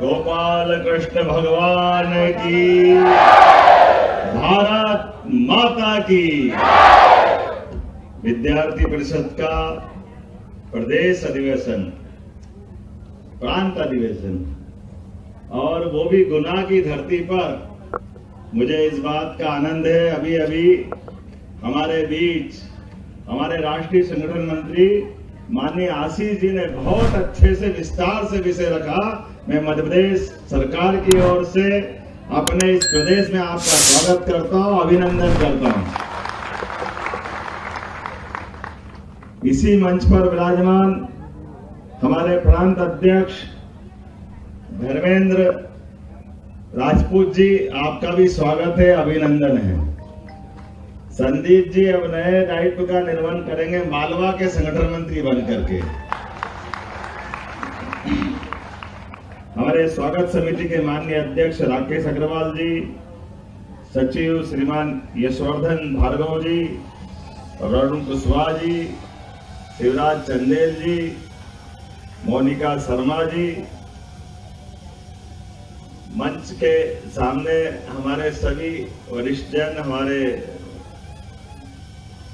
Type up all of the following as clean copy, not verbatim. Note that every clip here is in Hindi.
गोपाल कृष्ण भगवान की, भारत माता की। विद्यार्थी परिषद का प्रदेश अधिवेशन, प्रांत अधिवेशन, और वो भी गुना की धरती पर। मुझे इस बात का आनंद है, अभी अभी हमारे बीच हमारे राष्ट्रीय संगठन मंत्री माननीय आशीष जी ने बहुत अच्छे से विस्तार से विषय रखा। मैं मध्य प्रदेश सरकार की ओर से अपने इस प्रदेश में आपका स्वागत करता हूं, अभिनंदन करता हूं। इसी मंच पर विराजमान हमारे प्रांत अध्यक्ष धर्मेंद्र राजपूत जी, आपका भी स्वागत है, अभिनंदन है। संदीप जी अब नए दायित्व का निर्वहन करेंगे मालवा के संगठन मंत्री बनकर के। हमारे स्वागत समिति के माननीय अध्यक्ष राकेश अग्रवाल जी, सचिव श्रीमान यशवर्धन भार्गव जी, वरुण कुशवाहा जी, शिवराज चंदेल जी, मोनिका शर्मा जी, मंच के सामने हमारे सभी वरिष्ठ जन, हमारे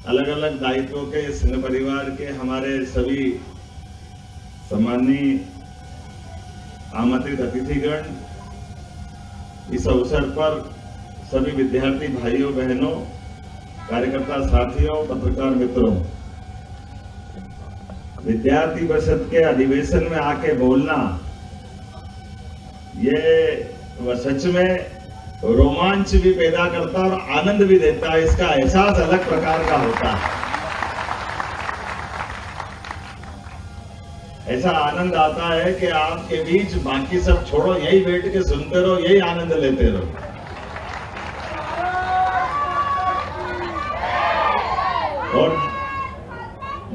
अलग अलग दायित्वों के संघ परिवार के हमारे सभी सम्माननीय आमंत्रित अतिथिगण, इस अवसर पर सभी विद्यार्थी भाइयों बहनों, कार्यकर्ता साथियों, पत्रकार मित्रों, विद्यार्थी परिषद के अधिवेशन में आके बोलना ये सच में रोमांच भी पैदा करता और आनंद भी देता है। इसका एहसास अलग प्रकार का होता है। ऐसा आनंद आता है कि आपके बीच बाकी सब छोड़ो, यही बैठ के सुनते रहो, यही आनंद लेते रहो।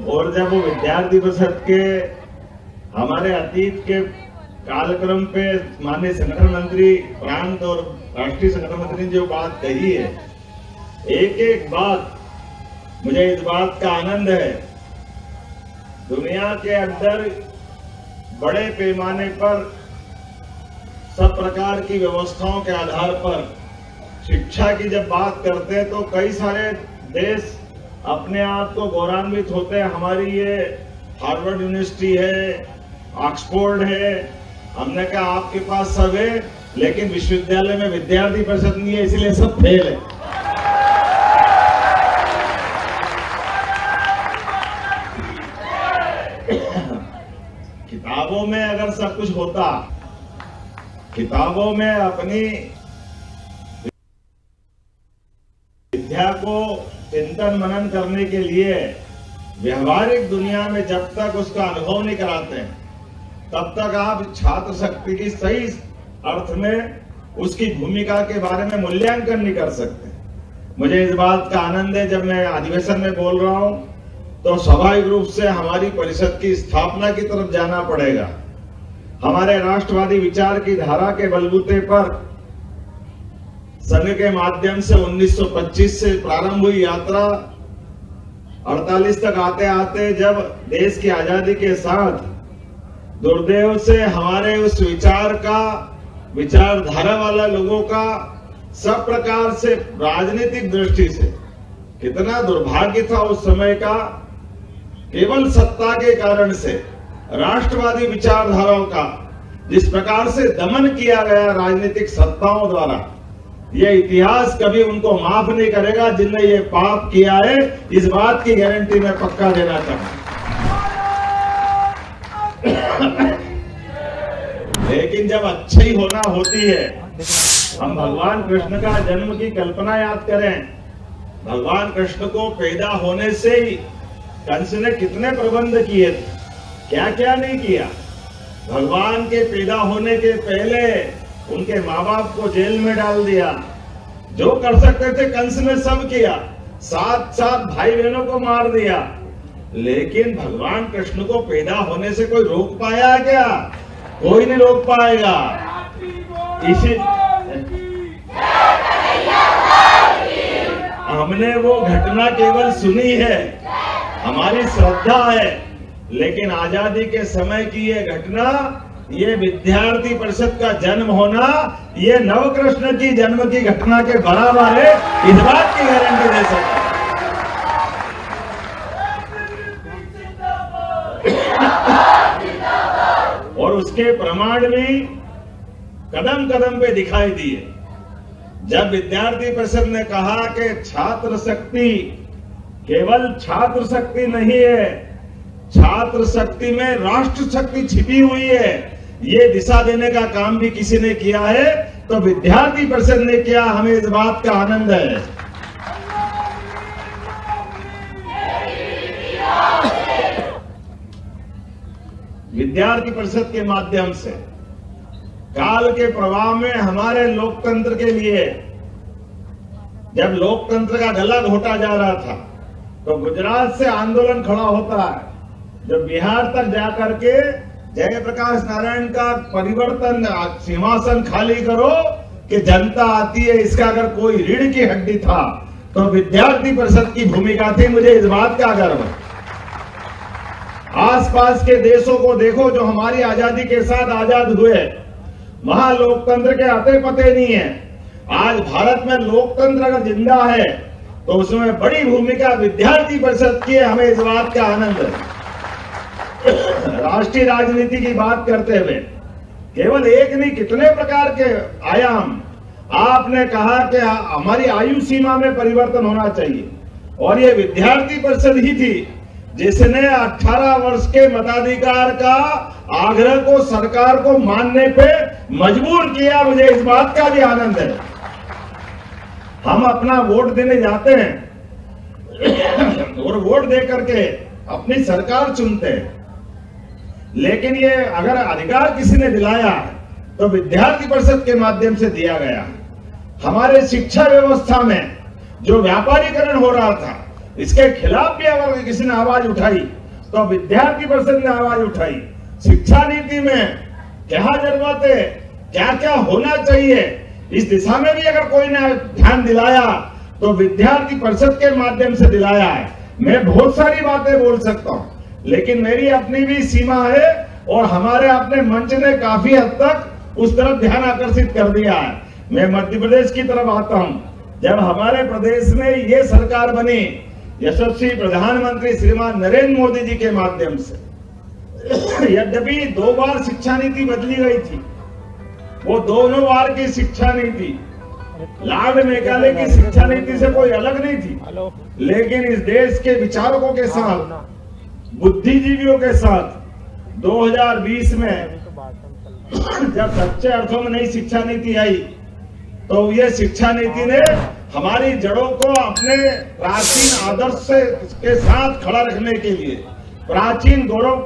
और जब वो विद्यार्थी परिषद के हमारे अतीत के कालक्रम पे माननीय संगठन मंत्री प्रांत और राष्ट्रीय संगठन मंत्री ने जो बात कही है, एक एक बात, मुझे इस बात का आनंद है। दुनिया के अंदर बड़े पैमाने पर सब प्रकार की व्यवस्थाओं के आधार पर शिक्षा की जब बात करते हैं तो कई सारे देश अपने आप को गौरवान्वित होते हैं। हमारी ये हार्वर्ड यूनिवर्सिटी है, ऑक्सफोर्ड है। हमने कहा आपके पास सब है, लेकिन विश्वविद्यालय में विद्यार्थी परिषद नहीं है, इसलिए सब फेल है। किताबों में अगर सब कुछ होता, किताबों में अपनी विद्या को चिंतन मनन करने के लिए व्यवहारिक दुनिया में जब तक उसका अनुभव नहीं कराते तब तक आप छात्र शक्ति की सही अर्थ में उसकी भूमिका के बारे में मूल्यांकन नहीं कर सकते। मुझे इस बात का आनंद है, जब मैं अधिवेशन में बोल रहा हूं तो स्वाभाविक रूप से हमारी परिषद की स्थापना की तरफ जाना पड़ेगा। हमारे राष्ट्रवादी विचार की धारा के बलबूते पर संघ के माध्यम से 1925 से प्रारंभ हुई यात्रा 48 तक आते आते जब देश की आजादी के साथ दुर्दैव से हमारे उस विचारधारा वाला लोगों का सब प्रकार से राजनीतिक दृष्टि से कितना दुर्भाग्य था उस समय का। केवल सत्ता के कारण से राष्ट्रवादी विचारधाराओं का जिस प्रकार से दमन किया गया राजनीतिक सत्ताओं द्वारा, यह इतिहास कभी उनको माफ नहीं करेगा जिनने ये पाप किया है। इस बात की गारंटी मैं पक्का देना चाहूंगा। लेकिन जब अच्छी होना होती है, हम भगवान कृष्ण का जन्म की कल्पना याद करें। भगवान कृष्ण को पैदा होने से ही कंस ने कितने प्रबंध किए थे, क्या क्या नहीं किया। भगवान के पैदा होने के पहले उनके माँ बाप को जेल में डाल दिया। जो कर सकते थे कंस ने सब किया, साथ साथ भाई बहनों को मार दिया। लेकिन भगवान कृष्ण को पैदा होने से कोई रोक पाया क्या? कोई नहीं रोक पाएगा। इसी हमने वो घटना केवल सुनी है, हमारी श्रद्धा है, लेकिन आजादी के समय की ये घटना ये विद्यार्थी परिषद का जन्म होना ये नवकृष्ण की जन्म की घटना के बराबर है, इस बात की गारंटी दे सकता और उसके प्रमाण भी कदम कदम पे दिखाई दिए। जब विद्यार्थी परिषद ने कहा कि छात्र शक्ति केवल छात्र शक्ति नहीं है, छात्र शक्ति में राष्ट्र शक्ति छिपी हुई है, ये दिशा देने का काम भी किसी ने किया है तो विद्यार्थी परिषद ने किया। हमें इस बात का आनंद है। विद्यार्थी परिषद के माध्यम से काल के प्रवाह में हमारे लोकतंत्र के लिए, जब लोकतंत्र का गला घोटा जा रहा था तो गुजरात से आंदोलन खड़ा होता है, जब बिहार तक जाकर के जयप्रकाश नारायण का परिवर्तन, सिंहासन खाली करो कि जनता आती है, इसका अगर कोई रीढ़ की हड्डी था तो विद्यार्थी परिषद की भूमिका थी। मुझे इस बात का गर्व है। आसपास के देशों को देखो जो हमारी आजादी के साथ आजाद हुए, वहां लोकतंत्र के अते पते नहीं है। आज भारत में लोकतंत्र अगर जिंदा है तो उसमें बड़ी भूमिका विद्यार्थी परिषद की है। हमें इस बात का आनंद है। राष्ट्रीय राजनीति की बात करते हुए केवल एक नहीं, कितने प्रकार के आयाम। आपने कहा कि हमारी आयु सीमा में परिवर्तन होना चाहिए और ये विद्यार्थी परिषद ही थी जिसने 18 वर्ष के मताधिकार का आग्रह को सरकार को मानने पे मजबूर किया। मुझे इस बात का भी आनंद है। हम अपना वोट देने जाते हैं और वोट दे करके अपनी सरकार चुनते हैं, लेकिन ये अगर अधिकार किसी ने दिलाया तो विद्यार्थी परिषद के माध्यम से दिया गया। हमारे शिक्षा व्यवस्था में जो व्यापारीकरण हो रहा था, इसके खिलाफ भी अगर किसी ने आवाज उठाई तो विद्यार्थी परिषद ने आवाज उठाई। शिक्षा नीति में क्या जरूरत है, क्या क्या होना चाहिए, इस दिशा में भी अगर कोई ने ध्यान दिलाया तो विद्यार्थी परिषद के माध्यम से दिलाया है। मैं बहुत सारी बातें बोल सकता हूं, लेकिन मेरी अपनी भी सीमा है और हमारे अपने मंच ने काफी हद तक उस तरफ ध्यान आकर्षित कर दिया है। मैं मध्य प्रदेश की तरफ आता हूं। जब हमारे प्रदेश में ये सरकार बनी यशस्वी प्रधानमंत्री श्रीमान नरेंद्र मोदी जी के माध्यम से, यद्यपि 2 बार शिक्षा नीति बदली गई थी, वो दोनों बार की शिक्षा नीति लॉर्ड मेघालय की शिक्षा नीति से कोई अलग नहीं थी, लेकिन इस देश के विचारकों के साथ, बुद्धिजीवियों के साथ 2020 में जब सच्चे अर्थों में नई शिक्षा नीति आई तो ये शिक्षा नीति ने हमारी जड़ों को अपने प्राचीन आदर्श के साथ खड़ा रखने के लिए, प्राचीन गौरव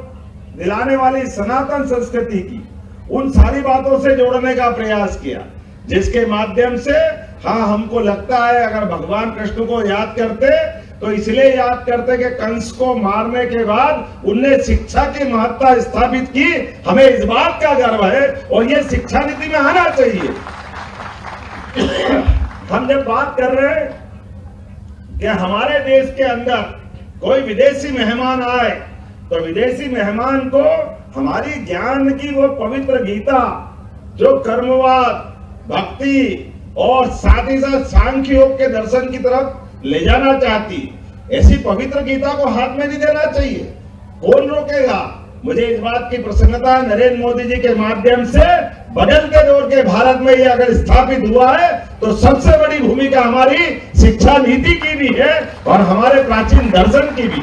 दिलाने वाली सनातन संस्कृति की उन सारी बातों से जोड़ने का प्रयास किया, जिसके माध्यम से हमको लगता है अगर भगवान कृष्ण को याद करते तो इसलिए याद करते कि कंस को मारने के बाद उनने शिक्षा की महत्ता स्थापित की। हमें इस बात का गर्व है और ये शिक्षा नीति में आना चाहिए। हम जब बात कर रहे हैं कि हमारे देश के अंदर कोई विदेशी मेहमान आए तो विदेशी मेहमान को हमारी ज्ञान की वो पवित्र गीता जो कर्मवाद, भक्ति और साथ ही साथ सांख्य योग के दर्शन की तरफ ले जाना चाहती, ऐसी पवित्र गीता को हाथ में नहीं देना चाहिए। कौन रोकेगा? मुझे इस बात की प्रसन्नता है नरेंद्र मोदी जी के माध्यम से बदलते दौर के भारत में ये अगर स्थापित हुआ है तो सबसे बड़ी भूमिका हमारी शिक्षा नीति की भी है और हमारे प्राचीन दर्शन की भी।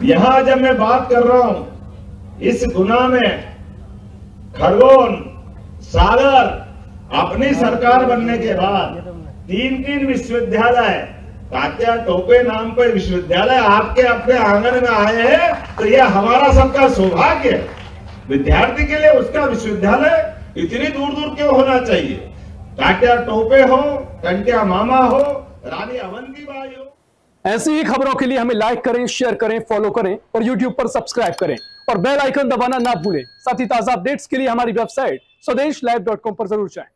यहां जब मैं बात कर रहा हूं इस गुना में खरगोन, सागर अपनी सरकार बनने के बाद 3 विश्वविद्यालय, तात्या टोपे नाम पर विश्वविद्यालय आपके अपने आंगन में आए हैं तो यह हमारा सबका सौभाग्य है। विद्यार्थी के लिए उसका विश्वविद्यालय इतनी दूर दूर क्यों होना चाहिए? तात्या टोपे हो, टंट्या मामा हो, रानी अवंतीबाई हो। ऐसी ही खबरों के लिए हमें लाइक करें, शेयर करें, फॉलो करें और यूट्यूब पर सब्सक्राइब करें और बेल आइकन दबाना ना भूलें। साथ ही ताजा अपडेट्स के लिए हमारी वेबसाइट स्वदेशलाइव.com पर जरूर जाएं।